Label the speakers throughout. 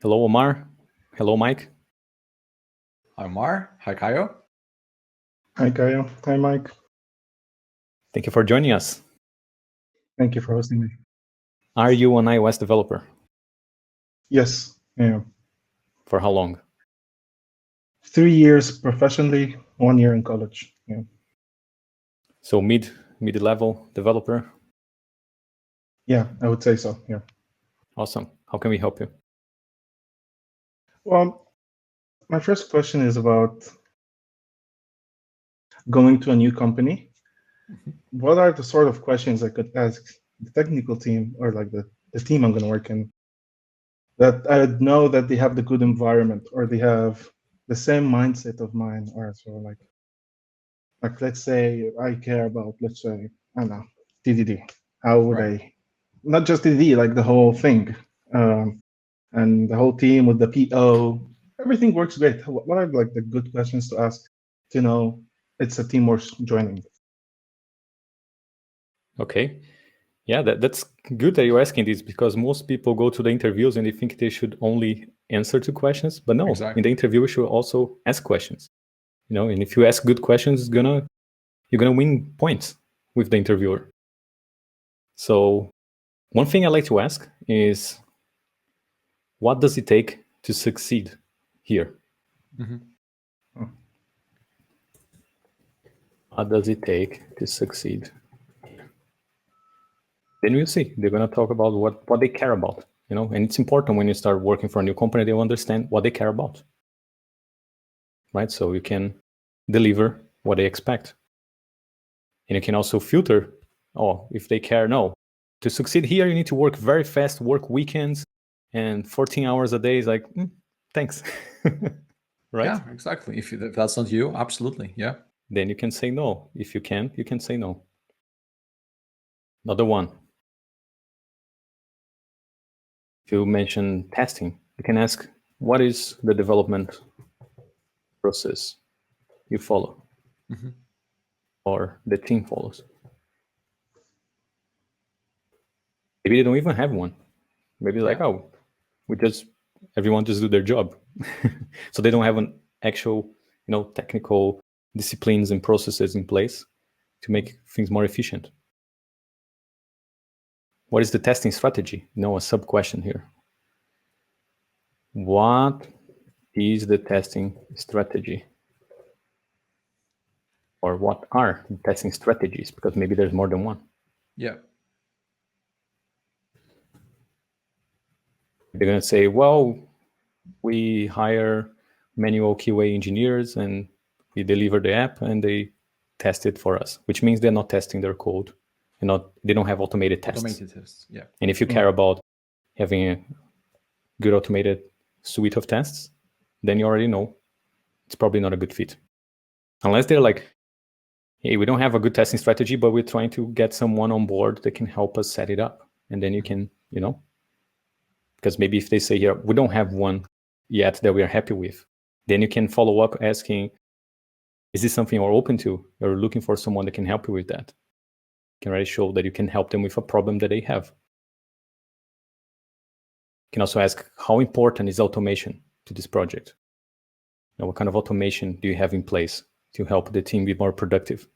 Speaker 1: Hello, Omar. Hello, Mike.
Speaker 2: Hi, Omar. Hi, Caio.
Speaker 3: Hi, Caio. Hi, Mike.
Speaker 1: Thank you for joining us.
Speaker 3: Thank you for hosting me.
Speaker 1: Are you an iOS developer?
Speaker 3: Yes, I am.
Speaker 1: For how long?
Speaker 3: 3 years professionally, 1 year in college. Yeah.
Speaker 1: So mid-level developer?
Speaker 3: Yeah, I would say so. Yeah.
Speaker 1: Awesome. How can we help you?
Speaker 3: Well, my first question is about going to a new company. What are the sort of questions I could ask the technical team or like the team I'm going to work in that I would know that they have the good environment or they have the same mindset of mine, or so like let's say I care about, let's say, I don't know, TDD. How would I, not just TDD, like the whole thing, and the whole team with the PO, everything works great. What are like the good questions to ask to know it's a team worth joining?
Speaker 1: Okay. Yeah, that's good that you're asking this, because most people go to the interviews and they think they should only answer to questions. But no,
Speaker 2: Exactly.
Speaker 1: In the interview, you should also ask questions. And if you ask good questions, you're gonna win points with the interviewer. So one thing I like to ask is, what does it take to succeed here?
Speaker 2: Mm-hmm.
Speaker 1: What does it take to succeed? Then we'll see. They're going to talk about what they care about, and it's important when you start working for a new company, they understand what they care about, right? So you can deliver what they expect. And you can also filter, if they care, no. To succeed here, you need to work very fast, work weekends, and 14 hours a day is like, thanks. Right?
Speaker 2: Yeah, exactly. If that's not you, absolutely. Yeah.
Speaker 1: Then you can say no. If you can say no. Another one. If you mention testing, you can ask, what is the development process you follow?
Speaker 2: Mm-hmm.
Speaker 1: Or the team follows? Maybe they don't even have one. Maybe like, everyone just do their job. So they don't have an actual, technical disciplines and processes in place to make things more efficient. What is the testing strategy? A sub question here. What is the testing strategy? Or what are the testing strategies? Because maybe there's more than one.
Speaker 2: Yeah.
Speaker 1: They're going to say, well, we hire manual QA engineers and we deliver the app and they test it for us, which means they're not testing their code. They don't have automated tests.
Speaker 2: Automated tests, yeah.
Speaker 1: And if you care about having a good automated suite of tests, then you already know it's probably not a good fit. Unless they're like, hey, we don't have a good testing strategy, but we're trying to get someone on board that can help us set it up. And then you can, because maybe if they say here, we don't have one yet that we are happy with, then you can follow up asking, is this something you're open to? You're looking for someone that can help you with that. You can already show that you can help them with a problem that they have. You can also ask, how important is automation to this project? What kind of automation do you have in place to help the team be more productive?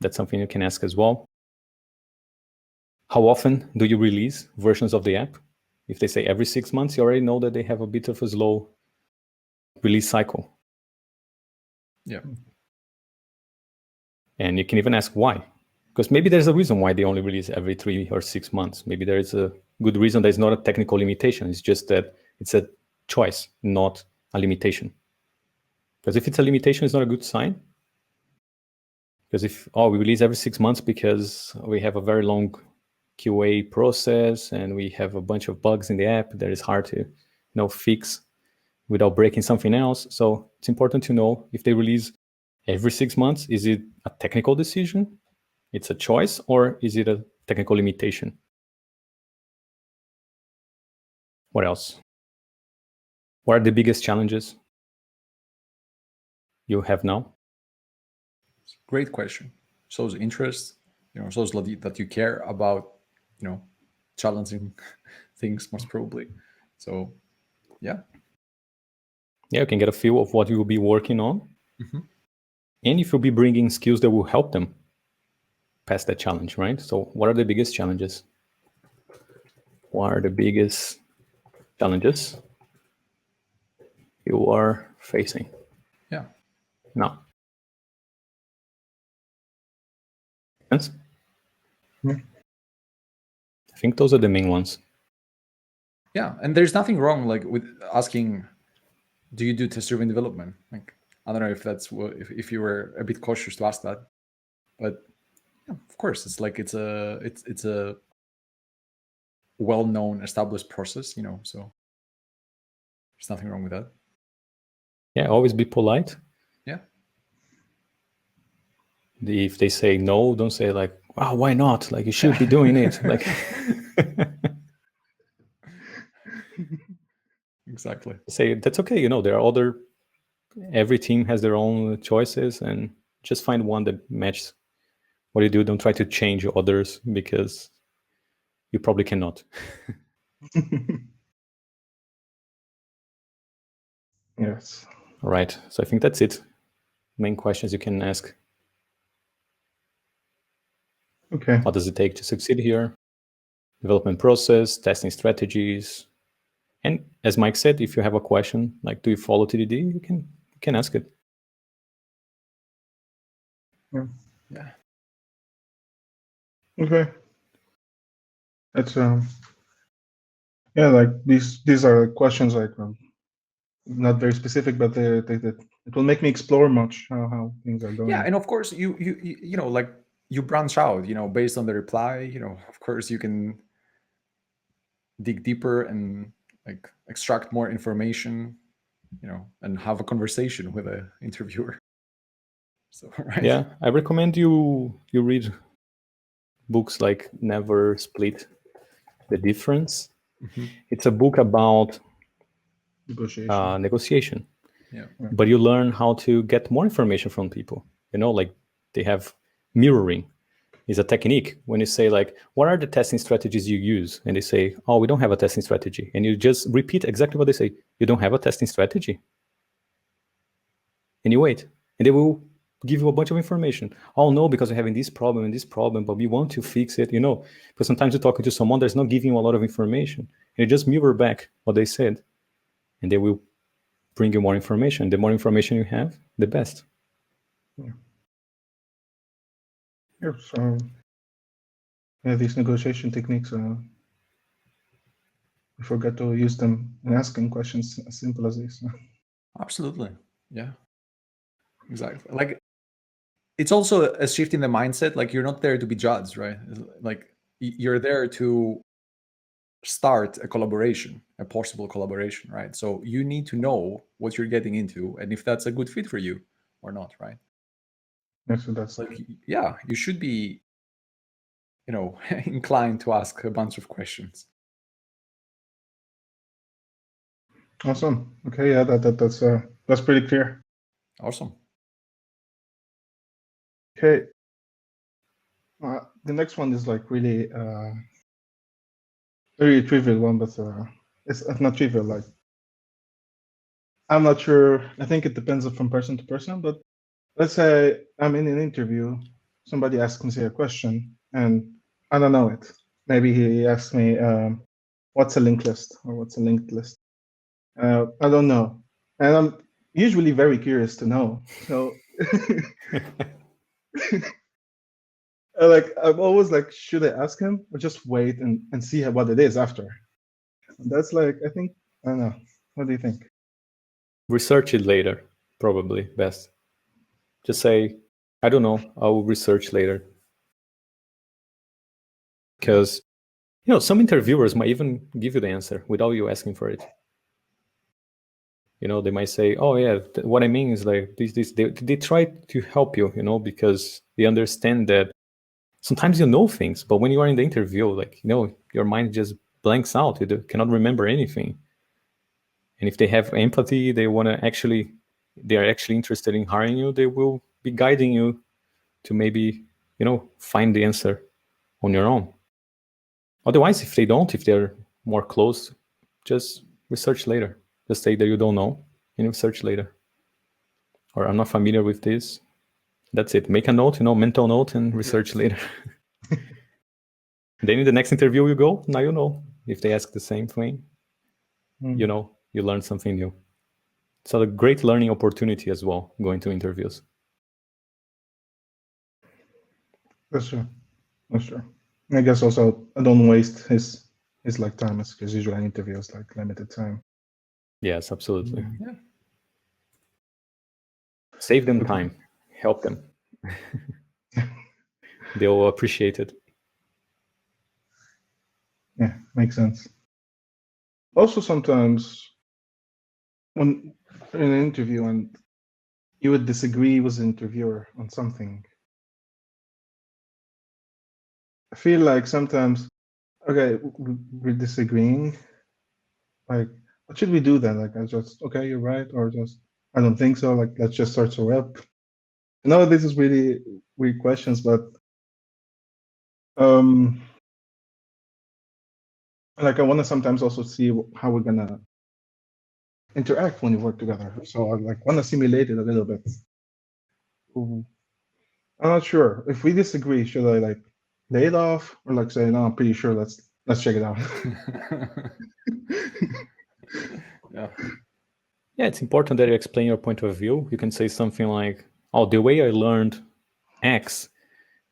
Speaker 1: That's something you can ask as well. How often do you release versions of the app? If they say every 6 months, you already know that they have a bit of a slow release cycle.
Speaker 2: Yeah.
Speaker 1: And you can even ask why. Because maybe there's a reason why they only release every 3 or 6 months. Maybe there is a good reason that it's not a technical limitation. It's just that it's a choice, not a limitation. Because if it's a limitation, it's not a good sign. Because if, we release every 6 months because we have a very long QA process and we have a bunch of bugs in the app that is hard to, fix without breaking something else. So it's important to know if they release every 6 months, is it a technical decision? It's a choice, or is it a technical limitation? What else? What are the biggest challenges you have now?
Speaker 2: Great question. Shows interest, shows that you care about, challenging things most probably. So Yeah.
Speaker 1: Yeah, you can get a feel of what you will be working on.
Speaker 2: Mhm.
Speaker 1: And if you'll be bringing skills that will help them pass that challenge, right? So what are the biggest challenges? What are the biggest challenges you are facing
Speaker 2: Yeah.
Speaker 1: now? Yes?
Speaker 3: Yeah.
Speaker 1: I think those are the main ones.
Speaker 2: Yeah, and there's nothing wrong like with asking, do you do test-driven development? Like, I don't know if that's what if you were a bit cautious to ask that, but yeah, of course, it's like it's a well-known, established process, you know. So there's nothing wrong with that.
Speaker 1: Yeah, always be polite.
Speaker 2: Yeah.
Speaker 1: If they say no, don't say like, "Wow, why not? Like you should be doing it." Like,
Speaker 2: Exactly.
Speaker 1: say that's okay. There are other. Every team has their own choices, and just find one that matches what you do. Don't try to change others because you probably cannot.
Speaker 3: Yes.
Speaker 1: All right. So I think that's it. Main questions you can ask.
Speaker 3: Okay.
Speaker 1: What does it take to succeed here? Development process, testing strategies. And as Mike said, if you have a question, like do you follow TDD, you can ask it.
Speaker 2: Yeah.
Speaker 3: Okay. That's yeah, like these are questions like not very specific, but it will make me explore much how things are going.
Speaker 2: Yeah, and of course you know, like you branch out, you know, based on the reply, you know, of course you can dig deeper and like extract more information, you know, and have a conversation with a interviewer. So right.
Speaker 1: Yeah, I recommend you read books like Never Split the Difference.
Speaker 2: Mhm.
Speaker 1: It's a book about
Speaker 3: Negotiation.
Speaker 1: negotiation,
Speaker 2: Yeah.
Speaker 1: but you learn how to get more information from people. Like they have mirroring is a technique. When you say like, what are the testing strategies you use? And they say, oh, we don't have a testing strategy. And you just repeat exactly what they say. You don't have a testing strategy. And you wait. And they will give you a bunch of information. Oh, no, because we're having this problem and this problem, but we want to fix it, Because sometimes you're talking to someone that's not giving you a lot of information. And you just mirror back what they said. And they will bring you more information. The more information you have, the best.
Speaker 3: Yeah, so yeah, these negotiation techniques, we forget to use them in asking questions as simple as this.
Speaker 2: Absolutely. Yeah. Exactly. Like it's also a shift in the mindset. Like you're not there to be judged, right? Like you're there to start a collaboration, a possible collaboration, right? So you need to know what you're getting into and if that's a good fit for you or not, right?
Speaker 3: Yeah, so that's
Speaker 2: Like, yeah, you should be, you know, inclined to ask a bunch of questions.
Speaker 3: awesome. Okay, yeah, that's pretty clear.
Speaker 2: Awesome.
Speaker 3: Okay. The next one is like really very trivial one, but it's not trivial. Like I'm not sure. I think it depends from person to person. But let's say I'm in an interview, somebody asks me a question, and I don't know it. Maybe he asks me, "What's a linked list?" or "What's a linked list?" I don't know, and I'm usually very curious to know. So. Like I'm always like, should I ask him or just wait and see what it is after? That's like I think I don't know. What do you think?
Speaker 1: Research it later, probably best. Just say, I don't know, I'll research later. Because, some interviewers might even give you the answer without you asking for it. They might say, oh yeah, what I mean is like this, they try to help you, because they understand that sometimes you know things, but when you are in the interview, like, your mind just blanks out. You cannot remember anything. And if they have empathy, they are actually interested in hiring you, they will be guiding you to maybe, find the answer on your own. Otherwise, if they're more close, just research later. Just say that you don't know and you search later. Or I'm not familiar with this. That's it. Make a note, mental note, and research later. Then in the next interview you go, now you know. If they ask the same thing, you learn something new. It's a great learning opportunity as well, going to interviews.
Speaker 3: That's true. That's true. I guess also I don't waste his like time, because usually interviews like limited time.
Speaker 1: Yes, absolutely.
Speaker 2: Yeah.
Speaker 1: Save them time. Help them. They'll appreciate it.
Speaker 3: Yeah, makes sense. Also, sometimes when in an interview and you would disagree with the interviewer on something, I feel like sometimes, okay, we're disagreeing. Like, what should we do then? Like, I just, okay, you're right, or just, I don't think so. Like, let's just search the web. I know this is really weird questions, but like I want to sometimes also see how we're gonna interact when we work together. So I like want to simulate it a little bit. I'm not sure if we disagree. Should I like lay it off or like say no? I'm pretty sure. Let's check it out.
Speaker 1: Yeah, it's important that you explain your point of view. You can say something like, "Oh, the way I learned X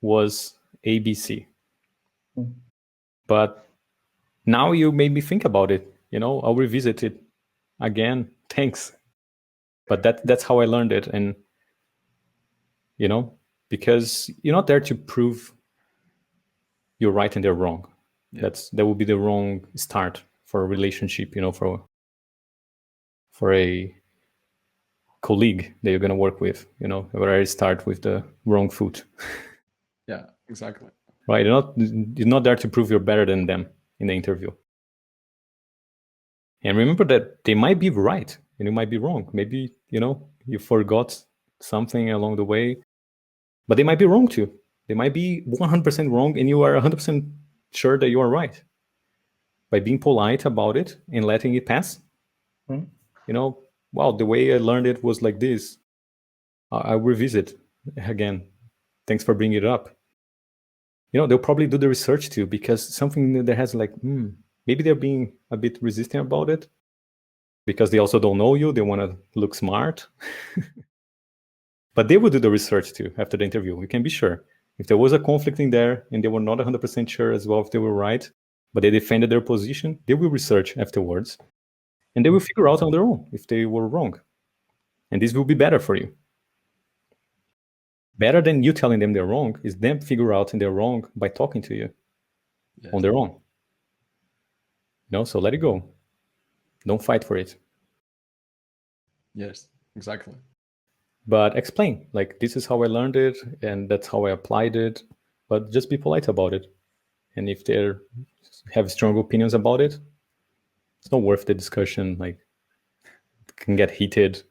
Speaker 1: was ABC, but now you made me think about it. I'll revisit it again. Thanks, but that's how I learned it." And because you're not there to prove you're right and they're wrong. Yeah. That would be the wrong start for a relationship, for a colleague that you're going to work with, where I start with the wrong foot.
Speaker 2: Yeah, exactly.
Speaker 1: Right. You're not there to prove you're better than them in the interview. And remember that they might be right and you might be wrong. Maybe, you forgot something along the way, but they might be wrong too. They might be 100% wrong and you are 100% sure that you are right. By being polite about it and letting it pass, wow, the way I learned it was like this. I'll revisit again. Thanks for bringing it up. They'll probably do the research too, because something that has like, maybe they're being a bit resistant about it because they also don't know you. They want to look smart. But they will do the research too after the interview. You can be sure. If there was a conflict in there and they were not 100% sure as well if they were right, but they defended their position, they will research afterwards. And they will figure out on their own if they were wrong. And this will be better for you. Better than you telling them they're wrong is them figure out they're wrong by talking to you on their own. So let it go. Don't fight for it.
Speaker 2: Yes, exactly.
Speaker 1: But explain, like, this is how I learned it and that's how I applied it. But just be polite about it. And if they have strong opinions about it, it's not worth the discussion. Like, it can get heated.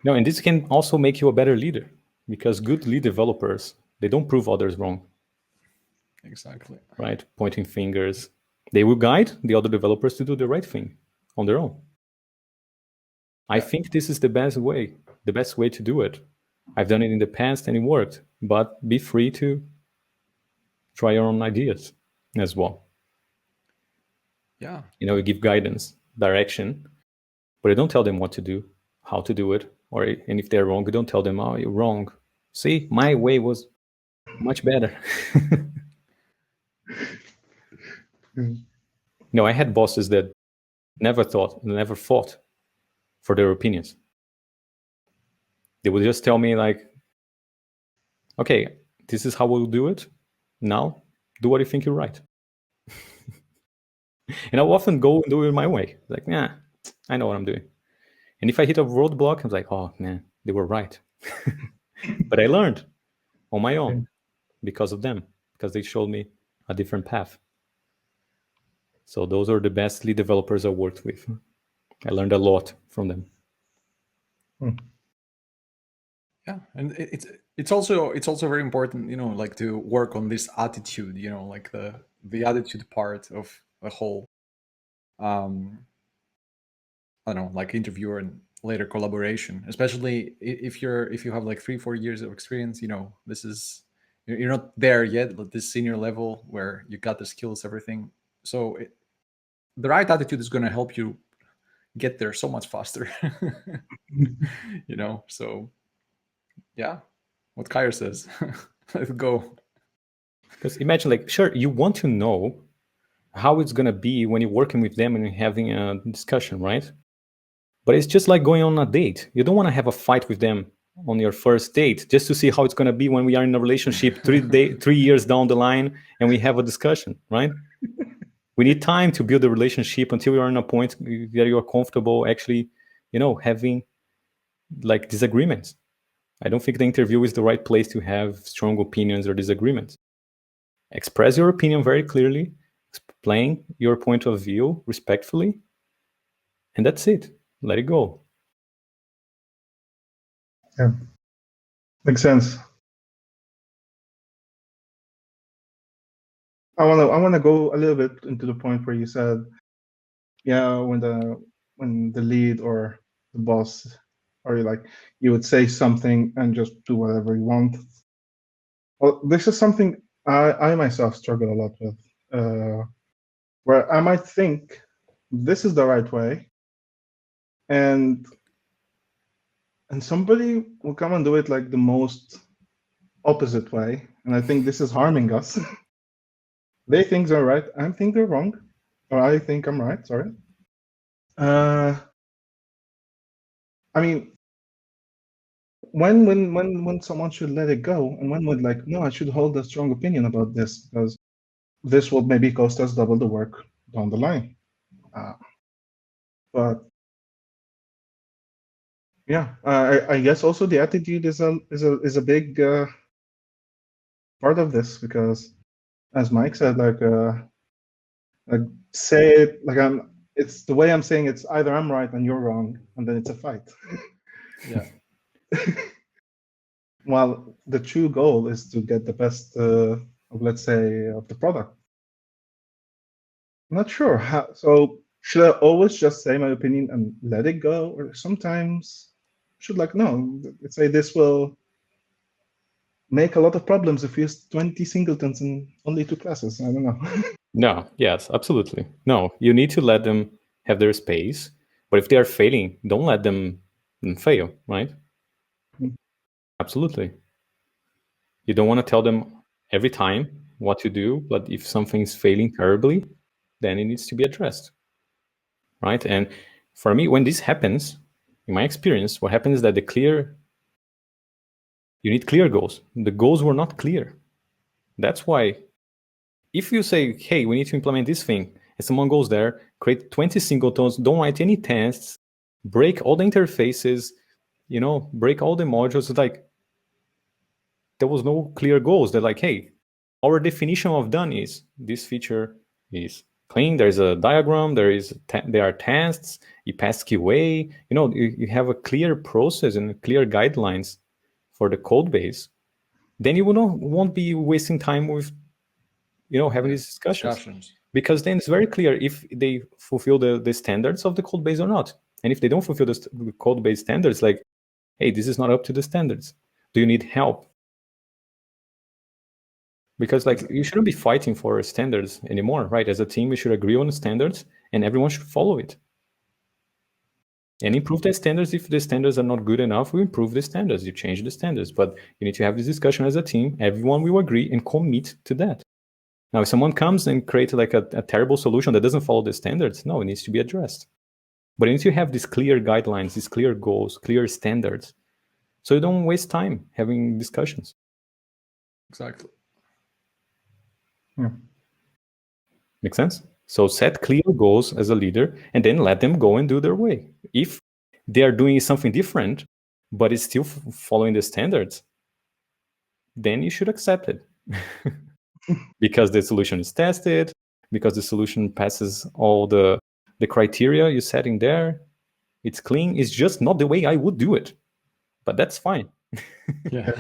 Speaker 1: And this can also make you a better leader, because good lead developers, they don't prove others wrong.
Speaker 2: Exactly.
Speaker 1: Right? Pointing fingers. They will guide the other developers to do the right thing on their own. I think this is the best way to do it. I've done it in the past and it worked, but be free to try your own ideas as well.
Speaker 2: Yeah.
Speaker 1: You give guidance, direction, but you don't tell them what to do, how to do it, and if they're wrong, you don't tell them, oh, you're wrong. See, my way was much better. I had bosses that never fought for their opinions. They would just tell me like, okay, this is how we'll do it. Now, do what you think you're right. And I'll often go and do it my way. Like, I know what I'm doing. And if I hit a roadblock, I'm like, oh man, they were right. But I learned on my own because of them, because they showed me a different path. So those are the best lead developers I worked with. I learned a lot from them.
Speaker 2: Yeah, and it's also very important, like to work on this attitude, like the attitude part of the whole I don't know, like interviewer and later collaboration, especially if you have like 3-4 years of experience. This is, you're not there yet at this senior level where you got the skills, everything. So the right attitude is going to help you get there so much faster. So yeah, what Caio says. Let's go.
Speaker 1: Because imagine, like, sure, you want to know how it's going to be when you're working with them and having a discussion, right? But it's just like going on a date. You don't want to have a fight with them on your first date just to see how it's going to be when we are in a relationship 3 years down the line and we have a discussion, right? We need time to build a relationship until we are in a point where you are comfortable actually, having like disagreements. I don't think the interview is the right place to have strong opinions or disagreements. Express your opinion very clearly, explain your point of view respectfully, and that's it. Let it go.
Speaker 3: Yeah, makes sense. I wanna go a little bit into the point where you said, yeah, when the lead or the boss, or you would say something and just do whatever you want. Well, this is something I myself struggle a lot with, where I might think this is the right way, and somebody will come and do it like the most opposite way, and I think this is harming us. They think they're right, I think they're wrong, or I think I'm right. Sorry. I mean, when someone should let it go, and when would no, I should hold a strong opinion about this because this will maybe cost us double the work down the line. But yeah, I guess also the attitude is a big part of this, because as Mike said, say it it's the way I'm saying it's either I'm right and you're wrong, and then it's a fight.
Speaker 2: Yeah.
Speaker 3: While the true goal is to get the best of, let's say, of the product. I'm not sure how. So should I always just say my opinion and let it go, or sometimes should no, let's say this will make a lot of problems if you use 20 singletons in only 2 classes. I don't know.
Speaker 1: No, yes, absolutely. No, you need to let them have their space. But if they are failing, don't let them fail, right? Absolutely. You don't want to tell them every time what to do, but if something is failing terribly, then it needs to be addressed, right? And for me, when this happens, in my experience, what happens is that you need clear goals. The goals were not clear. That's why if you say, hey, we need to implement this thing, and someone goes there, create 20 singletons, don't write any tests, break all the interfaces, break all the modules, there was no clear goals. They're like, hey, our definition of done is this feature is clean. There's a diagram. There are tests. You pass QA. You have a clear process and clear guidelines for the code base. Then you won't be wasting time with having these discussions. Because then it's very clear if they fulfill the standards of the code base or not. And if they don't fulfill the code base standards, like, hey, this is not up to the standards. Do you need help? Because you shouldn't be fighting for standards anymore, right? As a team, we should agree on the standards and everyone should follow it. And improve the standards. If the standards are not good enough, we improve the standards. You change the standards. But you need to have this discussion as a team. Everyone will agree and commit to that. Now, if someone comes and creates a terrible solution that doesn't follow the standards, no, it needs to be addressed. But you need to have these clear guidelines, these clear goals, clear standards, so you don't waste time having discussions.
Speaker 2: Exactly.
Speaker 3: Yeah.
Speaker 1: Make sense? So set clear goals as a leader and then let them go and do their way. If they are doing something different, but it's still following the standards, then you should accept it. Because the solution is tested, because the solution passes all the criteria you're setting there. It's clean. It's just not the way I would do it. But that's fine.
Speaker 2: Yeah.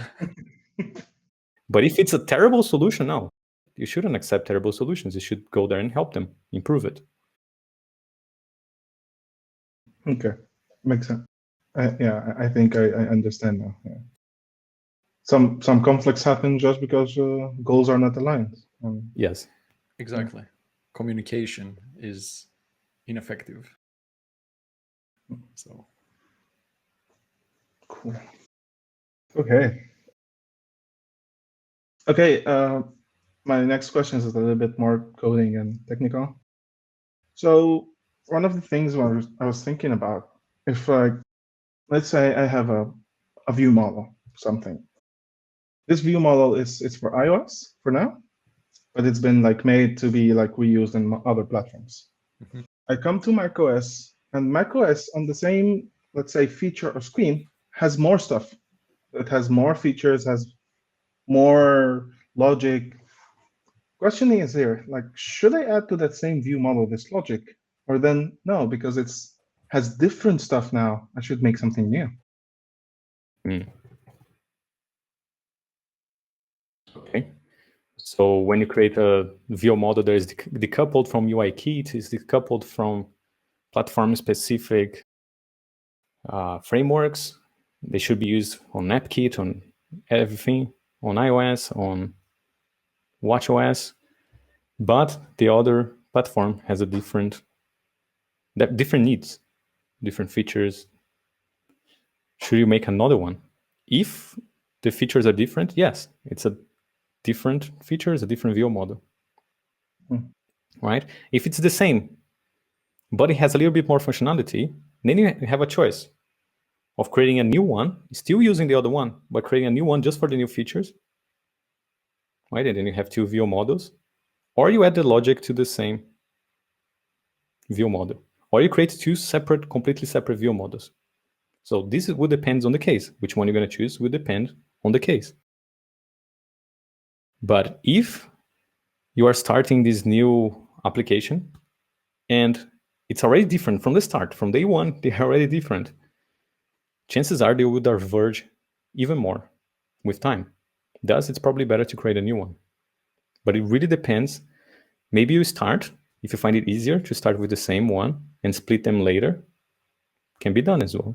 Speaker 1: But if it's a terrible solution, no, you shouldn't accept terrible solutions. You should go there and help them improve it.
Speaker 3: Okay, makes sense. I think I understand now. Yeah. Some conflicts happen just because goals are not aligned.
Speaker 1: Yes.
Speaker 2: Exactly. Communication is ineffective. So
Speaker 3: Cool. Okay. Okay. My next question is a little bit more coding and technical. So one of the things I was thinking about, if let's say I have a view model, something. This view model it's for iOS for now, but it's been like made to be like reused in other platforms. I come to macOS, and macOS on the same, let's say, feature or screen has more stuff. It has more features, has more logic. Questioning is here, like, should I add to that same view model this logic? Or then no, because it's has different stuff now. I should make something new.
Speaker 1: Okay. So when you create a view model, there is decoupled from UI kit, is decoupled from platform-specific frameworks. They should be used on AppKit, on everything, on iOS, on watchOS. But the other platform has a different needs, different features. Should you make another one? If the features are different, yes, it's a different feature, it's a different view model. Right? If it's the same, but it has a little bit more functionality, then you have a choice of creating a new one, still using the other one, but creating a new one just for the new features. Right? And then you have two view models. Or you add the logic to the same view model. Or you create two separate, completely separate view models. So this would depend on the case. Which one you're going to choose will depend on the case. But if you are starting this new application and it's already different from the start, from day one, they're already different, chances are they will diverge even more with time. Thus, it's probably better to create a new one. But it really depends. Maybe you start, if you find it easier to start with the same one and split them later, can be done as well.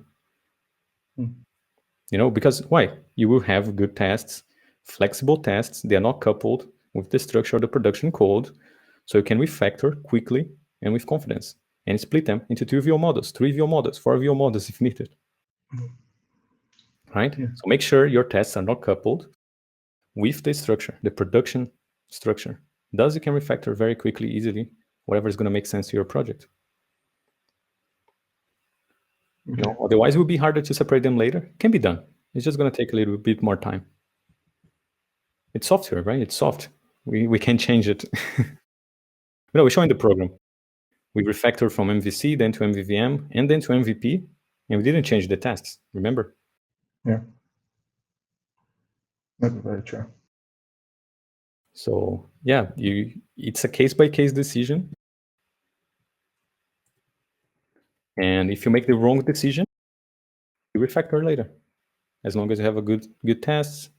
Speaker 1: You know, because why? You will have good tests, flexible tests. They are not coupled with the structure of the production code. So you can refactor quickly and with confidence and split them into 2 view models, 3 view models, 4 view models if needed. Right? Yeah. So make sure your tests are not coupled with the structure, the production structure. Thus, you can refactor very quickly, easily, whatever is going to make sense to your project. Okay. You know, otherwise, it will be harder to separate them later. It can be done. It's just going to take a little bit more time. It's software, right? It's soft. We can change it. No, we're showing the program. We refactor from MVC, then to MVVM, and then to MVP, and we didn't change the tests, remember?
Speaker 3: Yeah. That's very true.
Speaker 1: So yeah, it's a case-by-case decision. And if you make the wrong decision, you refactor later. As long as you have a good tests,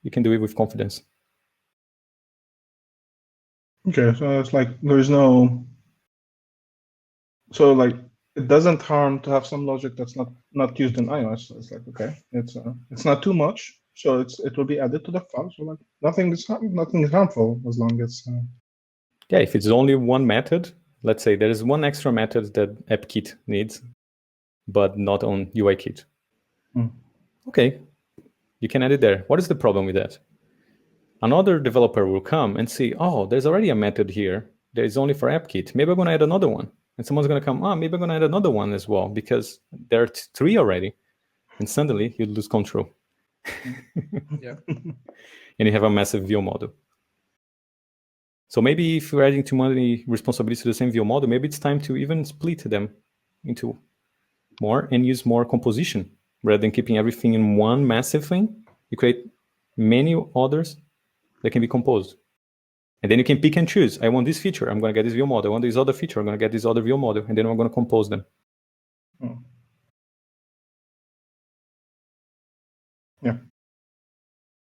Speaker 1: you can do it with confidence.
Speaker 3: Okay, so it's like there's no, so like it doesn't harm to have some logic that's not used in iOS. So it's like, okay, it's not too much, so it will be added to the file. So like nothing is harmful as long as.
Speaker 1: Yeah, if it's only one method, let's say there is one extra method that AppKit needs, but not on UIKit. Okay, you can add it there. What is the problem with that? Another developer will come and see, oh, there's already a method here that is only for AppKit. Maybe I'm going to add another one. And someone's going to come, maybe I'm going to add another one as well, because there are 3 already. And suddenly you lose control.
Speaker 2: Yeah.
Speaker 1: And you have a massive view model. So maybe if you're adding too many responsibilities to the same view model, maybe it's time to even split them into more and use more composition. Rather than keeping everything in one massive thing, you create many others that can be composed. And then you can pick and choose. I want this feature, I'm going to get this view model. I want this other feature, I'm going to get this other view model. And then I'm going to compose them.
Speaker 3: Yeah.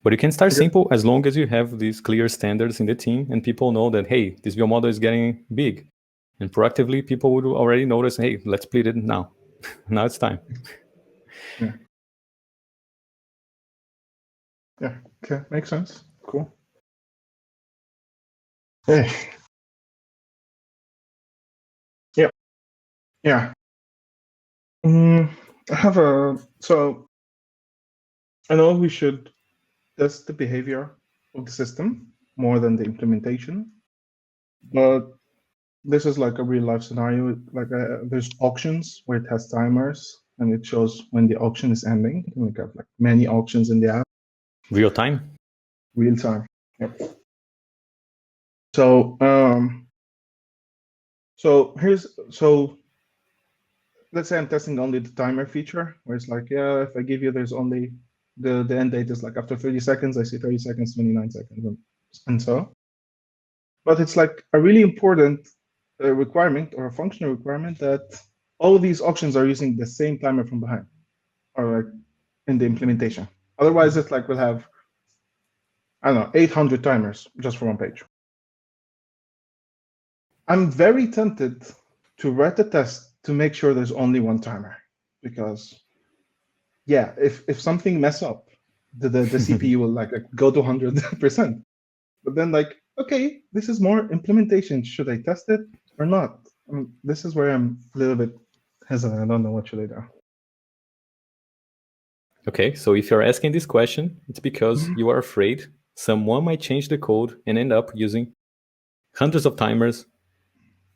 Speaker 1: But you can start simple as long as you have these clear standards in the team and people know that, hey, this view model is getting big. And proactively, people would already notice, hey, let's split it now. Now it's time.
Speaker 3: Yeah. Okay. Makes sense. Cool. Hey. Yeah. Yeah. I have so I know we should test the behavior of the system more than the implementation, but this is like a real life scenario. Like there's auctions where it has timers and it shows when the auction is ending. And we got like many auctions in the app.
Speaker 1: Real time?
Speaker 3: Real time. Yep. So let's say I'm testing only the timer feature, where it's like, yeah, if I give you, there's only the end date is like after 30 seconds, I see 30 seconds, 29 seconds, and so. But it's like a really important requirement or a functional requirement that all these auctions are using the same timer from behind, or like in the implementation. Otherwise, it's like we'll have, I don't know, 800 timers just for one page. I'm very tempted to write a test to make sure there's only one timer, because yeah, if something mess up, the CPU will like go to 100%. But then like, okay, this is more implementation. Should I test it or not? This is where I'm a little bit hesitant. I don't know what should I do.
Speaker 1: Okay, so if you're asking this question, it's because you are afraid someone might change the code and end up using hundreds of timers,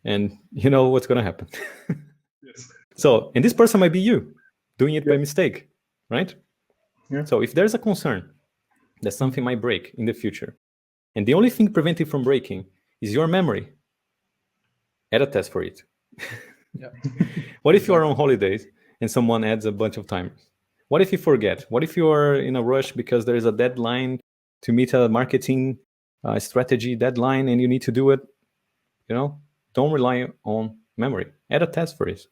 Speaker 1: and you know what's going to happen.
Speaker 3: Yes.
Speaker 1: So, and this person might be you doing it by mistake, right?
Speaker 3: Yeah.
Speaker 1: So if there's a concern that something might break in the future, and the only thing preventing from breaking is your memory, add a test for it.
Speaker 2: Yeah.
Speaker 1: What if you are on holidays and someone adds a bunch of timers? What if you forget? What if you are in a rush because there is a deadline to meet a marketing strategy deadline and you need to do it? You know, don't rely on memory. Add a test for it.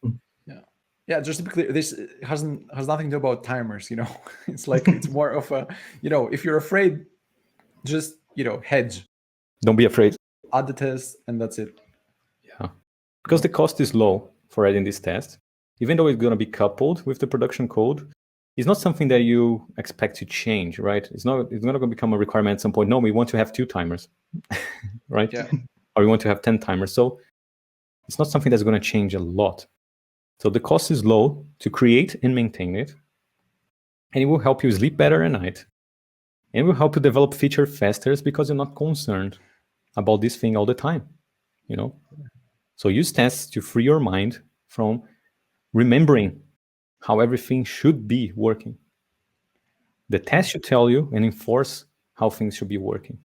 Speaker 2: Yeah, just to be clear, this has nothing to do about timers, you know. It's like, it's more of a, you know, if you're afraid, just, you know, hedge,
Speaker 1: Don't be afraid.
Speaker 2: add the test, and that's it.
Speaker 1: Yeah, because the cost is low for adding this test, even though it's going to be coupled with the production code. It's not something that you expect to change, right? It's not going to become a requirement at some point. No, we want to have 2 timers, right?
Speaker 2: Yeah.
Speaker 1: Or we want to have 10 timers. So it's not something that's going to change a lot. So the cost is low to create and maintain it. And it will help you sleep better at night. And it will help you develop feature faster because you're not concerned about this thing all the time, you know? So use tests to free your mind from remembering how everything should be working. The test should tell you and enforce how things should be working.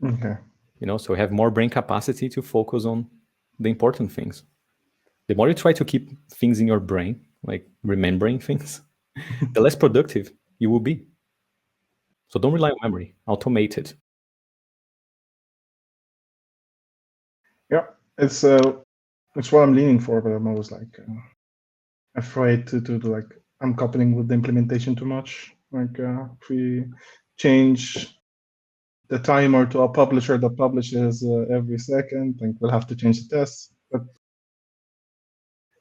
Speaker 3: Okay.
Speaker 1: You know, so have more brain capacity to focus on the important things. The more you try to keep things in your brain, like remembering things, the less productive you will be. So don't rely on memory. Automate it.
Speaker 3: Yeah, it's what I'm leaning for, but I'm always like afraid to like I'm coupling with the implementation too much. Like if we change the timer to a publisher that publishes every second, like we'll have to change the tests. But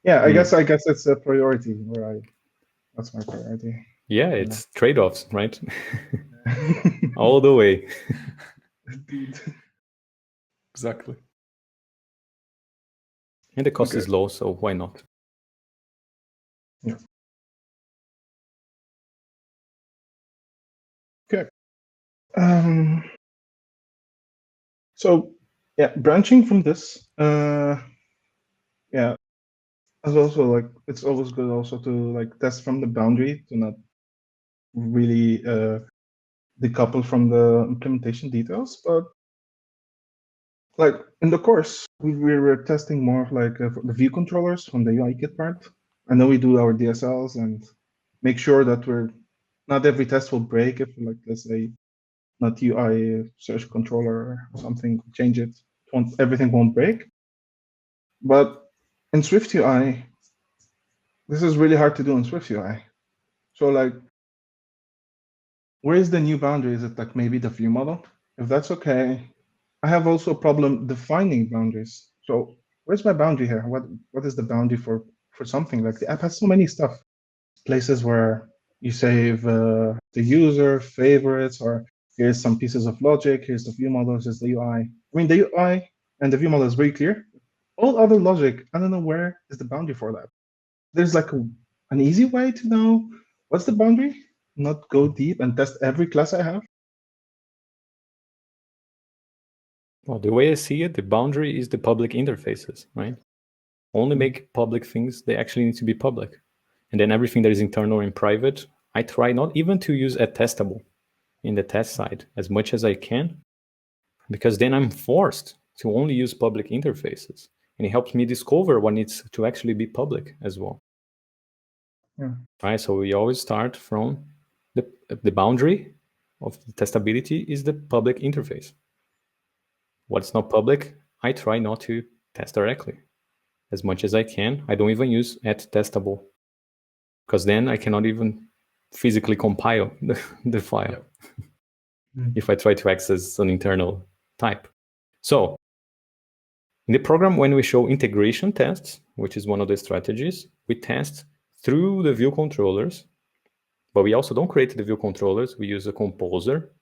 Speaker 3: yeah, I guess it's a priority where that's my priority.
Speaker 1: Yeah, it's trade-offs, right? All the way.
Speaker 3: Indeed.
Speaker 2: Exactly.
Speaker 1: And the cost is low, so why not?
Speaker 3: Yeah. Okay. So yeah, branching from this, yeah, as also like it's always good also to like test from the boundary to not really decouple from the implementation details. But like in the course, we were testing more of like the view controllers from the UI kit part. I know we do our DSLs and make sure that not every test will break if like let's say not UI search controller or something, change it. Everything won't break. But in Swift UI, this is really hard to do in Swift UI. So like, where is the new boundary? Is it like maybe the view model? If that's okay, I have also a problem defining boundaries. So where's my boundary here? What is the boundary for something? Like the app has so many stuff, places where you save the user favorites, or here's some pieces of logic, here's the view model, here's the UI. I mean, the UI and the view model is very clear. All other logic, I don't know where is the boundary for that. There's like an easy way to know what's the boundary, not go deep and test every class I have.
Speaker 1: Well, the way I see it, the boundary is the public interfaces, right? Only make public things, they actually need to be public. And then everything that is internal and private, I try not even to use at testable in the test side as much as I can, because then I'm forced to only use public interfaces. And it helps me discover what needs to actually be public as well.
Speaker 3: Yeah.
Speaker 1: Right, so we always start from the boundary of the testability is the public interface. What's not public, I try not to test directly as much as I can. I don't even use at testable, because then I cannot even physically compile the file if I try to access an internal type. So in the program, when we show integration tests, which is one of the strategies, we test through the view controllers, but we also don't create the view controllers. We use a composer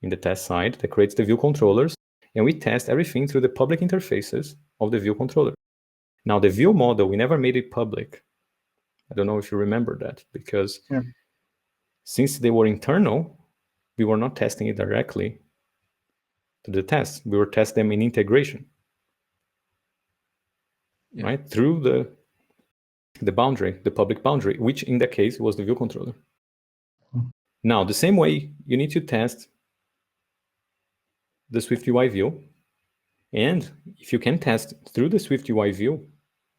Speaker 1: in the test side that creates the view controllers, and we test everything through the public interfaces of the view controller. Now, the view model, we never made it public. I don't know if you remember that, because since they were internal, we were not testing it directly to the test. We were testing them in integration, right? Through the boundary, the public boundary, which in that case was the view controller. Now, the same way you need to test the SwiftUI view. And if you can test through the SwiftUI view,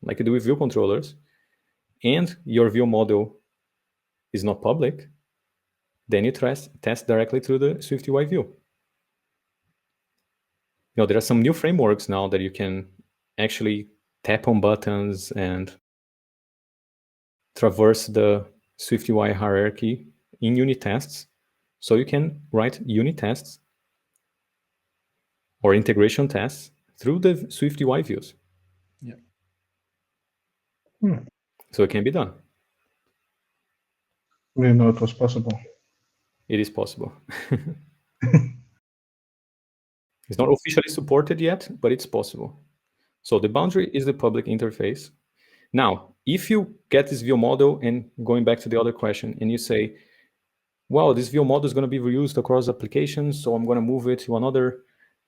Speaker 1: like you do with view controllers, and your view model is not public, then you test directly through the SwiftUI view. You know, there are some new frameworks now that you can actually tap on buttons and traverse the SwiftUI hierarchy in unit tests. So you can write unit tests or integration tests through the SwiftUI views. So it can be done.
Speaker 3: We didn't know it was possible.
Speaker 1: It is possible. It's not officially supported yet, but it's possible. So the boundary is the public interface. Now, if you get this view model, and going back to the other question, and you say, well, this view model is going to be reused across applications, so I'm going to move it to another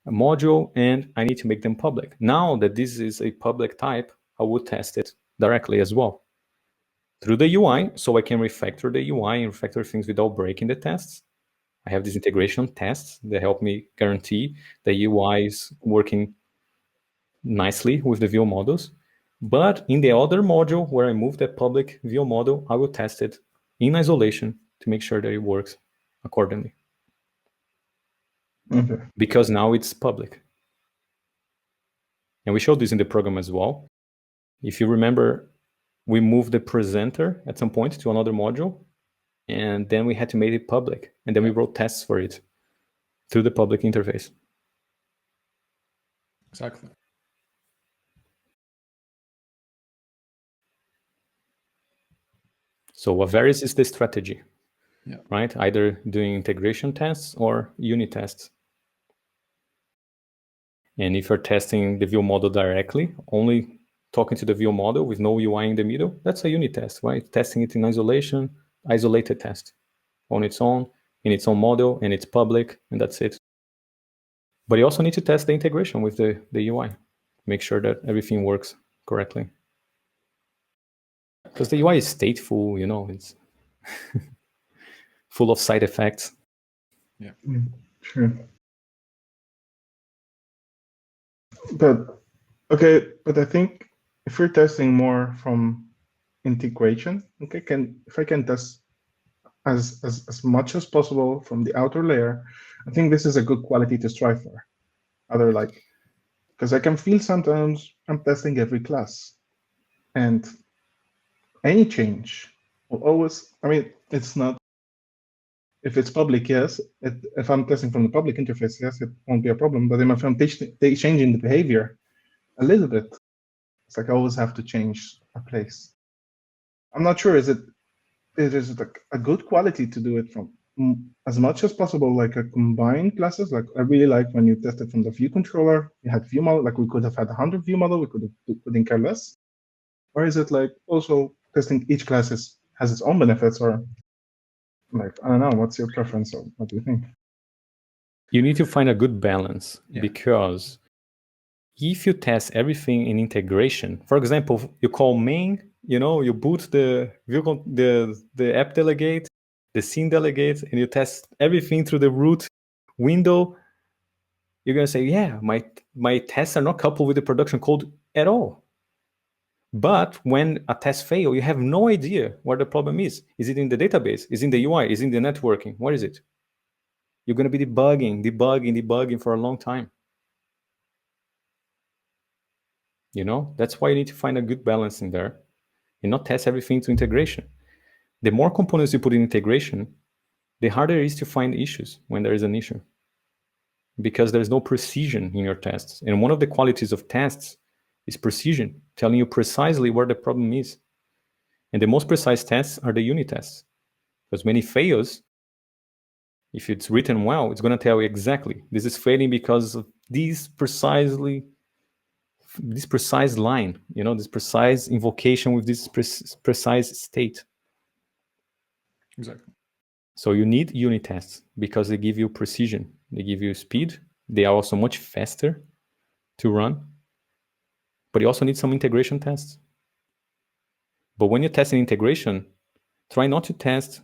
Speaker 1: module, and I need to make them public. Now that this is a public type, I would test it directly as well through the UI, so I can refactor the UI and refactor things without breaking the tests. I have these integration tests that help me guarantee the UI is working nicely with the view models. But in the other module where I move the public view model, I will test it in isolation to make sure that it works accordingly.
Speaker 3: Okay.
Speaker 1: Because now it's public. And we showed this in the program as well. If you remember, we moved the presenter at some point to another module, and then we had to make it public. And then we wrote tests for it through the public interface.
Speaker 2: Exactly.
Speaker 1: So what varies is the strategy, right? Either doing integration tests or unit tests. And if you're testing the view model directly, only talking to the view model with no UI in the middle, that's a unit test, right? Testing it in isolation, isolated test on its own, in its own model, and it's public, and that's it. But you also need to test the integration with the UI, make sure that everything works correctly. Because the UI is stateful, you know, it's full of side effects.
Speaker 2: Yeah.
Speaker 3: Sure. But I think if you're testing more from integration, okay, if I can test as much as possible from the outer layer, I think this is a good quality to strive for. Other like, because I can feel sometimes I'm testing every class, and any change will always, I mean, it's not, if it's public, yes. If I'm testing from the public interface, yes, it won't be a problem. But if I'm changing the behavior a little bit, It's like I always have to change a place. I'm not sure, is it like a good quality to do it from as much as possible, like a combined classes? Like I really like when you tested from the view controller, you had view model, like we could have had 100 view model, we couldn't care less. Or is it like also testing each class has its own benefits, or like, I don't know, what's your preference, or what do you think?
Speaker 1: You need to find a good balance, because if you test everything in integration, for example, you call main, you boot the app delegate, the scene delegate, and you test everything through the root window, you're going to say, yeah, my tests are not coupled with the production code at all. But when a test fails, you have no idea where the problem is. Is it in the database? Is it in the UI? Is it in the networking? What is it? You're going to be debugging for a long time. That's why you need to find a good balance in there and not test everything to integration. The more components you put in integration, the harder it is to find issues when there is an issue, because there's no precision in your tests. And one of the qualities of tests is precision, telling you precisely where the problem is. And the most precise tests are the unit tests, because when it fails, if it's written well, it's going to tell you exactly, this is failing because of this precise line, this precise invocation with this precise state.
Speaker 2: Exactly.
Speaker 1: So you need unit tests because they give you precision, they give you speed, they are also much faster to run, but you also need some integration tests. But when you test an integration, try not to test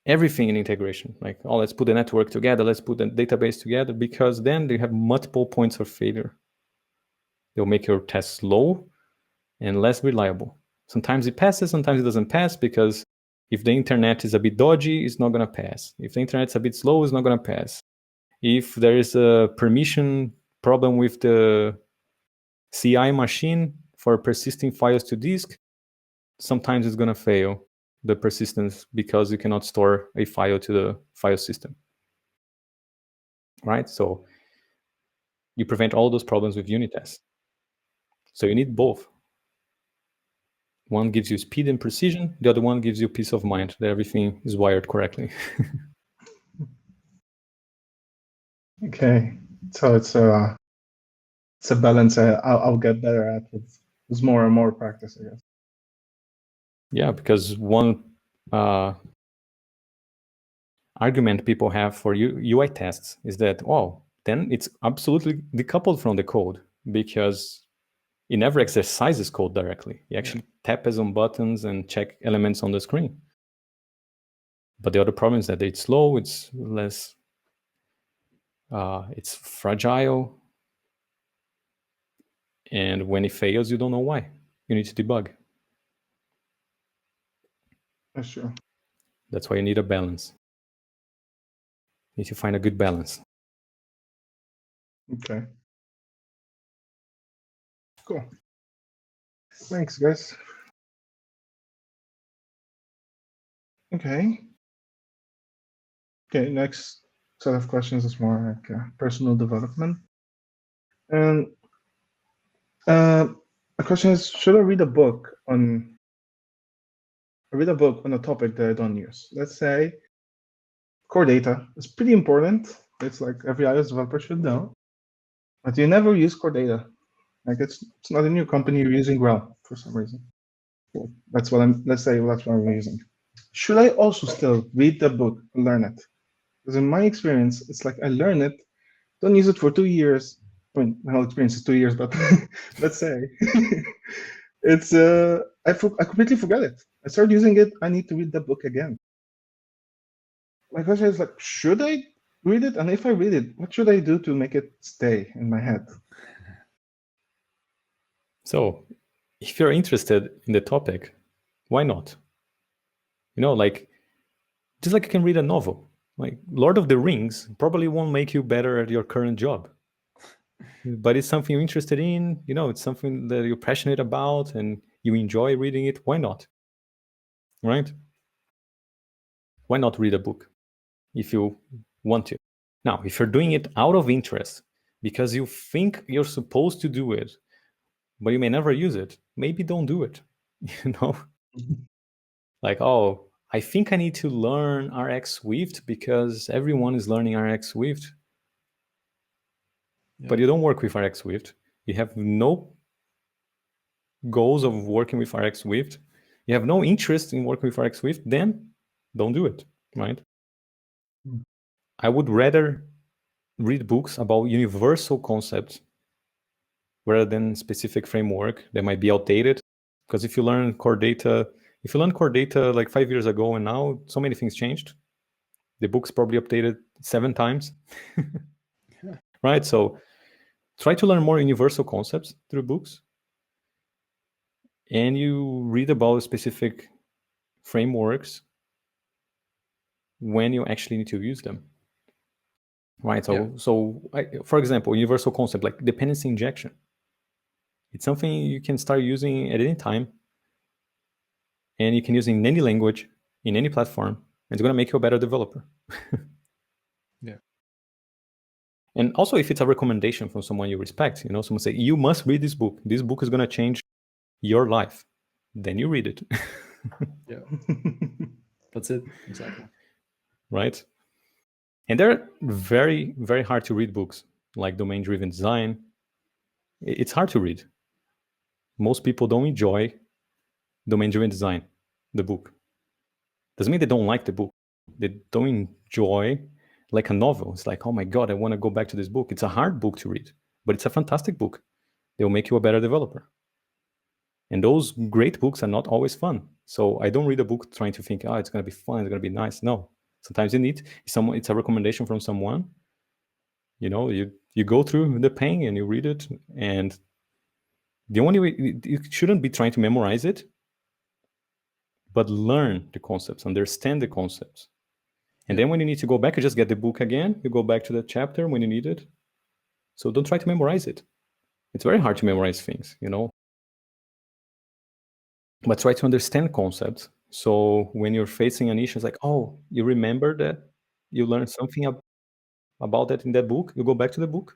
Speaker 1: everything in integration. Like, oh, let's put the network together, let's put the database together, because then they have multiple points of failure. They'll make your test slow and less reliable. Sometimes it passes, sometimes it doesn't pass, because if the internet is a bit dodgy, it's not going to pass. If the internet's a bit slow, it's not going to pass. If there is a permission problem with the CI machine for persisting files to disk, sometimes it's going to fail the persistence because you cannot store a file to the file system. Right? So you prevent all those problems with unit tests. So you need both. One gives you speed and precision, the other one gives you peace of mind that everything is wired correctly.
Speaker 3: Okay, so it's a balance I'll get better at with more and more practice, I guess.
Speaker 1: Yeah, because one argument people have for UI tests is that, then it's absolutely decoupled from the code, because it never exercises code directly. You actually tap on buttons and check elements on the screen. But the other problem is that it's slow, it's less, it's fragile. And when it fails, you don't know why. You need to debug.
Speaker 3: That's true.
Speaker 1: That's why you need a balance. You need to find a good balance.
Speaker 3: Okay. Cool. Thanks, guys. Okay. Okay, next set of questions is more like personal development. And the question is, should I read a book on a topic that I don't use? Let's say core data is pretty important. It's like every iOS developer should know. But you never use core data. Like it's not in your company, you're using Grell for some reason. Well, let's say that's what I'm using. Should I also still read the book and learn it? Because in my experience, it's like I learn it, don't use it for 2 years. I mean, my whole experience is 2 years, but let's say it's I completely forget it. I start using it, I need to read the book again. My question is like, should I read it? And if I read it, what should I do to make it stay in my head?
Speaker 1: So if you're interested in the topic, why not? Like, just like you can read a novel. Like Lord of the Rings probably won't make you better at your current job. But it's something you're interested in, it's something that you're passionate about and you enjoy reading it. Why not? Right? Why not read a book if you want to? Now, if you're doing it out of interest because you think you're supposed to do it, but you may never use it. Maybe don't do it. Like, oh, I think I need to learn RX Swift because everyone is learning RX Swift.
Speaker 2: Yeah.
Speaker 1: But you don't work with RX Swift. You have no goals of working with RX Swift. You have no interest in working with RX Swift, then don't do it, right? I would rather read books about universal concepts rather than specific framework that might be outdated. Because if you learn core data like 5 years ago and now, so many things changed. The book's probably updated 7 times. Right? So try to learn more universal concepts through books. And you read about specific frameworks when you actually need to use them. Right? For example, universal concept like dependency injection. It's something you can start using at any time. And you can use it in any language, in any platform. It's going to make you a better developer.
Speaker 2: Yeah.
Speaker 1: And also, if it's a recommendation from someone you respect, someone say, you must read this book. This book is going to change your life. Then you read it.
Speaker 2: Yeah. That's it. Exactly.
Speaker 1: Right? And they're very, very hard to read books, like domain-driven design. It's hard to read. Most people don't enjoy domain-driven design, the book. Doesn't mean they don't like the book. They don't enjoy like a novel. It's like, oh my God, I want to go back to this book. It's a hard book to read, but it's a fantastic book. They'll make you a better developer. And those great books are not always fun. So I don't read a book trying to think, oh, it's going to be fun, it's going to be nice. No. Sometimes you need it's a recommendation from someone. You go through the pain and you read it. And the only way, you shouldn't be trying to memorize it, but learn the concepts, understand the concepts. And then when you need to go back, you just get the book again. You go back to the chapter when you need it. So don't try to memorize it. It's very hard to memorize things, But try to understand concepts. So when you're facing an issue, it's like, oh, you remember that you learned something about that in that book. You go back to the book,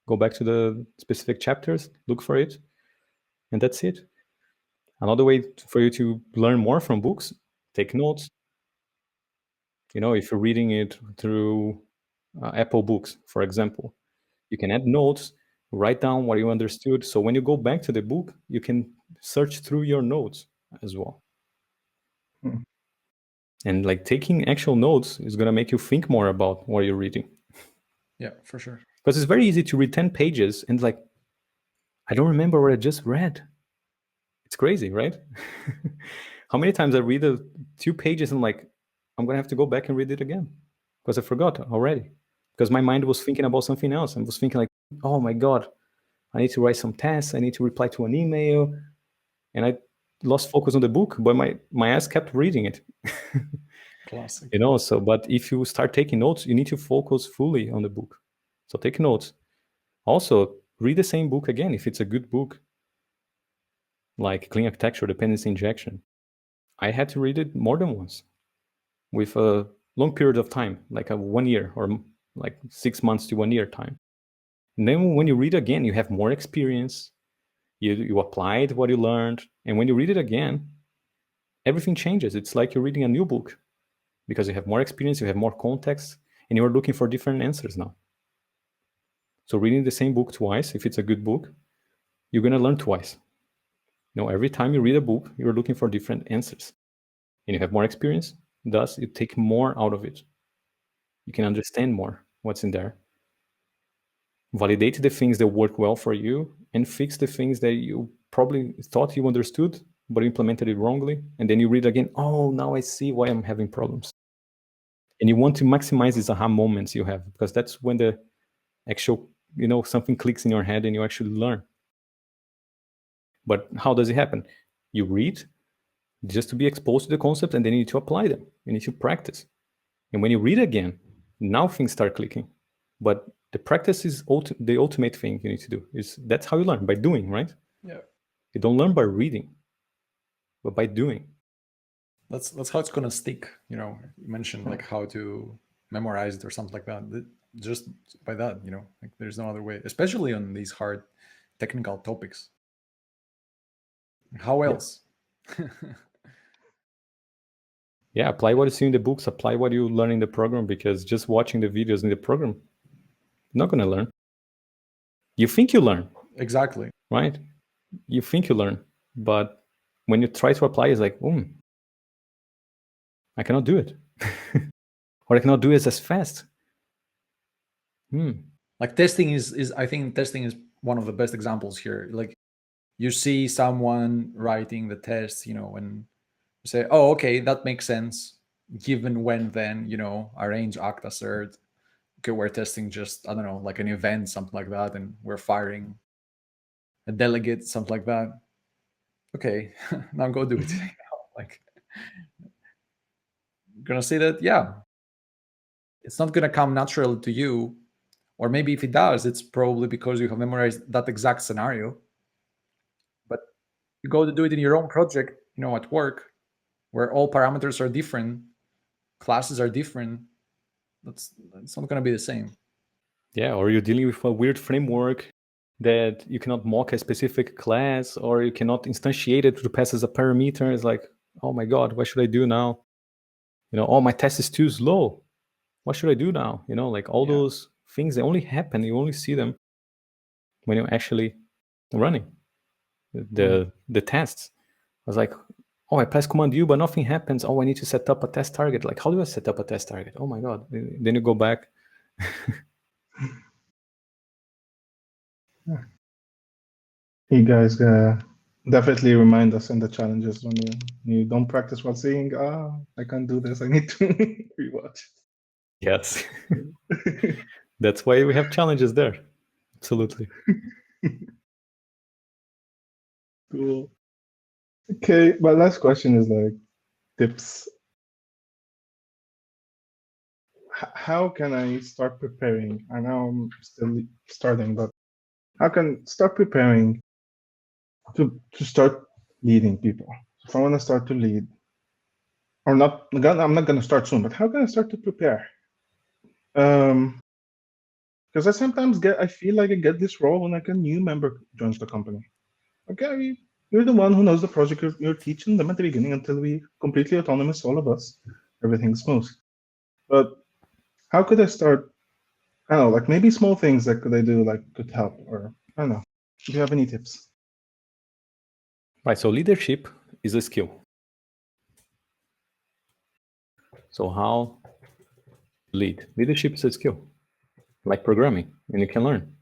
Speaker 1: go back to the specific chapters, look for it, and that's it. Another way for you to learn more from books, take notes. If you're reading it through Apple Books, for example, you can add notes, write down what you understood. So when you go back to the book, you can search through your notes as well. And like taking actual notes is going to make you think more about what you're reading.
Speaker 2: Yeah, for sure.
Speaker 1: Because it's very easy to read 10 pages and like, I don't remember what I just read. It's crazy, right? How many times I read 2 pages and like, I'm going to have to go back and read it again because I forgot already. Because my mind was thinking about something else and was thinking like, oh my God, I need to write some tests. I need to reply to an email. And I lost focus on the book, but my ass kept reading it.
Speaker 2: Classic.
Speaker 1: But if you start taking notes, you need to focus fully on the book. So take notes. Also, read the same book again if it's a good book, like Clean Architecture, Dependency Injection. I had to read it more than once with a long period of time, like a 1 year or like 6 months to 1 year time. And then when you read again, you have more experience. You applied what you learned. And when you read it again, everything changes. It's like you're reading a new book because you have more experience, you have more context, and you're looking for different answers now. So reading the same book twice, if it's a good book, you're going to learn twice. Every time you read a book, you're looking for different answers. And you have more experience, thus you take more out of it. You can understand more what's in there. Validate the things that work well for you and fix the things that you probably thought you understood, but implemented it wrongly. And then you read again, oh, now I see why I'm having problems. And you want to maximize these aha moments you have, because that's when the actual, something clicks in your head and you actually learn. But how does it happen? You read just to be exposed to the concept, and then you need to apply them. You need to practice. And when you read again, now things start clicking. But the practice is the ultimate thing you need to do. That's how you learn, by doing, right?
Speaker 2: Yeah.
Speaker 1: You don't learn by reading, but by doing.
Speaker 2: That's how it's gonna stick. You mentioned like how to memorize it or something like that. Just by that, like there's no other way, especially on these hard technical topics. How else?
Speaker 1: Yeah, apply what you see in the books, apply what you learn in the program, because just watching the videos in the program, you're not going to learn. You think you learn.
Speaker 2: Exactly.
Speaker 1: Right? You think you learn, but when you try to apply, it's like, I cannot do it. Or I cannot do it as fast.
Speaker 2: Like testing is I think testing is one of the best examples here. Like you see someone writing the test, and you say, oh, okay, that makes sense. Given when then, arrange, act, assert. Okay, we're testing just, I don't know, like an event, something like that, and we're firing a delegate, something like that. Okay, now go do it. Like, you're gonna say that, yeah, it's not gonna come naturally to you, or maybe if it does, it's probably because you have memorized that exact scenario. But you go to do it in your own project, at work, where all parameters are different, classes are different. It's not gonna be the same.
Speaker 1: Yeah, or you're dealing with a weird framework that you cannot mock a specific class, or you cannot instantiate it to pass as a parameter. It's like, oh my God, what should I do now? Oh, my test is too slow. What should I do now? Like all those things, they only happen, you only see them when you're actually running the tests. I was like, oh, I press Command U, but nothing happens. Oh, I need to set up a test target. Like, how do I set up a test target? Oh my God. Then you go back.
Speaker 3: You guys definitely remind us in the challenges when you don't practice while saying, I can't do this. I need to rewatch.
Speaker 1: Yes. That's why we have challenges there. Absolutely.
Speaker 3: Cool. Okay, my last question is like tips. How can I start preparing? I know I'm still starting, but how can I start preparing to start leading people? If I want to start to lead, or not, I'm not going to start soon, but how can I start to prepare? Because I feel like I get this role when like a new member joins the company. Okay, you're the one who knows the project. You're teaching them at the beginning until we completely autonomous, all of us. Everything's smooth. But how could I start? I don't know, like maybe small things that could I do like could help, or I don't know. Do you have any tips?
Speaker 1: Right. So leadership is a skill. So how lead? Leadership is a skill, like programming, and you can learn.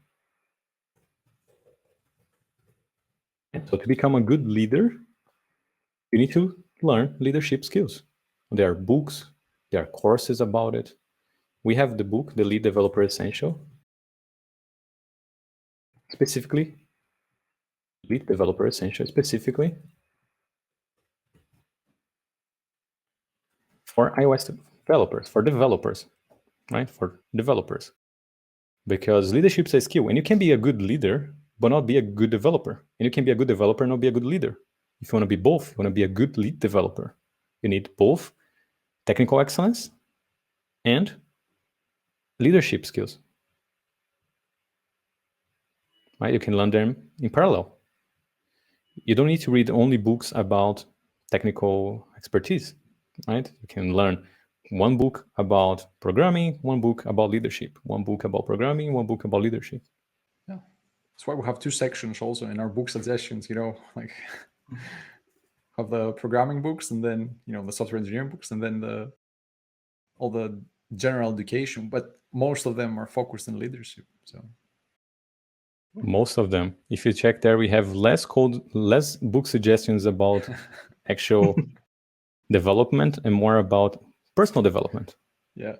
Speaker 1: So to become a good leader, you need to learn leadership skills. There are books, there are courses about it. We have the book, The Lead Developer Essential. Specifically, Lead Developer Essential, specifically for iOS developers, for developers, right? For developers. Because leadership is a skill, and you can be a good leader, but not be a good developer. And you can be a good developer and not be a good leader. If you want to be both, you want to be a good lead developer. You need both technical excellence and leadership skills. Right? You can learn them in parallel. You don't need to read only books about technical expertise, right? You can learn one book about programming, one book about leadership, one book about programming, one book about leadership.
Speaker 2: Yeah. That's why we have two sections also in our book suggestions, like have the programming books and then, the software engineering books and then all the general education, but most of them are focused on leadership. So
Speaker 1: most of them, if you check there, we have less book suggestions about actual development and more about personal development.
Speaker 2: Yeah.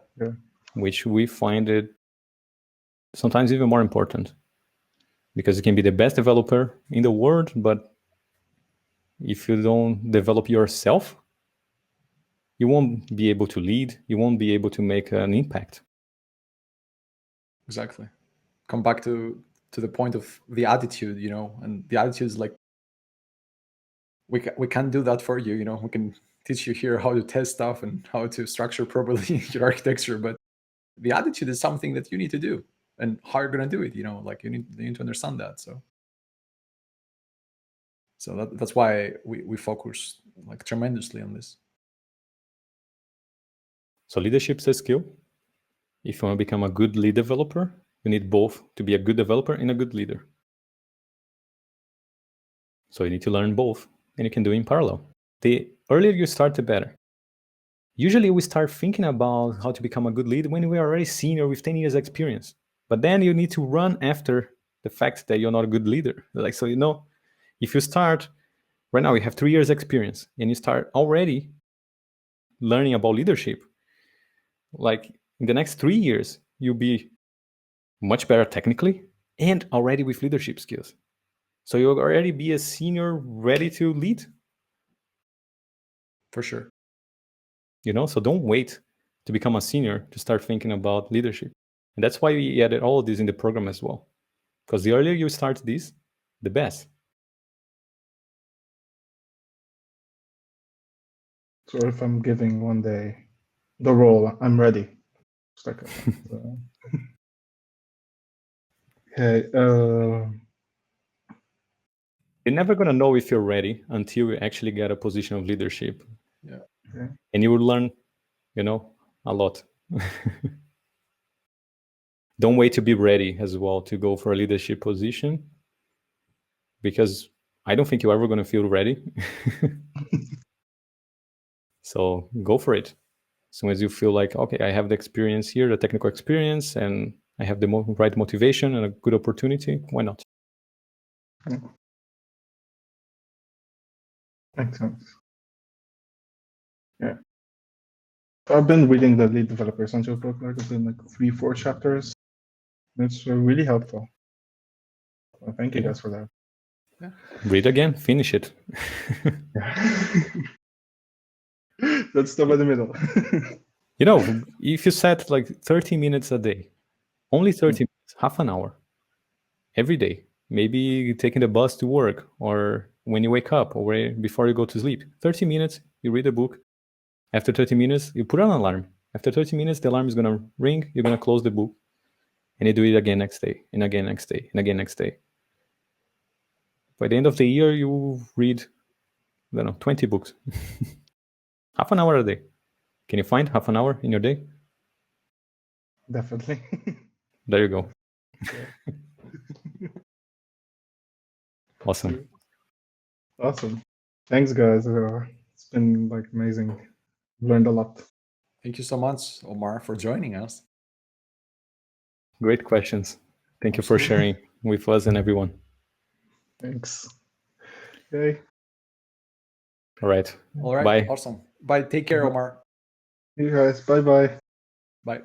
Speaker 1: Which we find it sometimes even more important, because you can be the best developer in the world, but if you don't develop yourself, you won't be able to lead, you won't be able to make an impact.
Speaker 2: Exactly. Come back to the point of the attitude, and the attitude is like, we can't do that for you, we can teach you here how to test stuff and how to structure properly your architecture, but the attitude is something that you need to do. And how you're going to do it, like you need to understand that. So So that's why we focus like tremendously on this.
Speaker 1: So leadership is a skill. If you want to become a good lead developer, you need both to be a good developer and a good leader. So you need to learn both, and you can do it in parallel. The earlier you start, the better. Usually we start thinking about how to become a good leader when we are already senior with 10 years experience. But then you need to run after the fact that you're not a good leader. Like, so, if you start right now, you have 3 years experience and you start already learning about leadership, like in the next 3 years, you'll be much better technically and already with leadership skills. So you'll already be a senior ready to lead.
Speaker 2: For sure.
Speaker 1: So don't wait to become a senior to start thinking about leadership. And that's why we added all of this in the program as well. Because the earlier you start this, the best.
Speaker 3: So if I'm giving one day the role, I'm ready. Okay.
Speaker 1: You're never going to know if you're ready until you actually get a position of leadership.
Speaker 2: Yeah.
Speaker 3: Okay.
Speaker 1: And you will learn, a lot. Don't wait to be ready as well to go for a leadership position, because I don't think you're ever going to feel ready. So go for it. As soon as you feel like, okay, I have the experience here, the technical experience, and I have the right motivation and a good opportunity, why not?
Speaker 3: Yeah. Makes sense. Yeah. I've been reading the Lead Developer Essential book, like it's been like 3-4 chapters. It's really helpful. Well, thank you guys for that.
Speaker 2: Yeah.
Speaker 1: Read again, finish it.
Speaker 3: Let's stop in the middle.
Speaker 1: If you set like 30 minutes a day, only 30 minutes, half an hour, every day, maybe taking the bus to work or when you wake up or before you go to sleep, 30 minutes, you read a book. After 30 minutes, you put an alarm. After 30 minutes, the alarm is going to ring, you're going to close the book, and you do it again next day, and again next day, and again next day. By the end of the year, you read, 20 books. Half an hour a day. Can you find half an hour in your day?
Speaker 3: Definitely.
Speaker 1: There you go. Awesome.
Speaker 3: Awesome. Thanks, guys. It's been like amazing. Learned a lot.
Speaker 2: Thank you so much, Omar, for joining us.
Speaker 1: Great questions. Thank you for sharing with us and everyone.
Speaker 3: Thanks. Okay.
Speaker 1: All right.
Speaker 2: All right.
Speaker 1: Bye.
Speaker 2: Awesome. Bye. Take care, Omar.
Speaker 3: You guys. Bye-bye.
Speaker 2: Bye.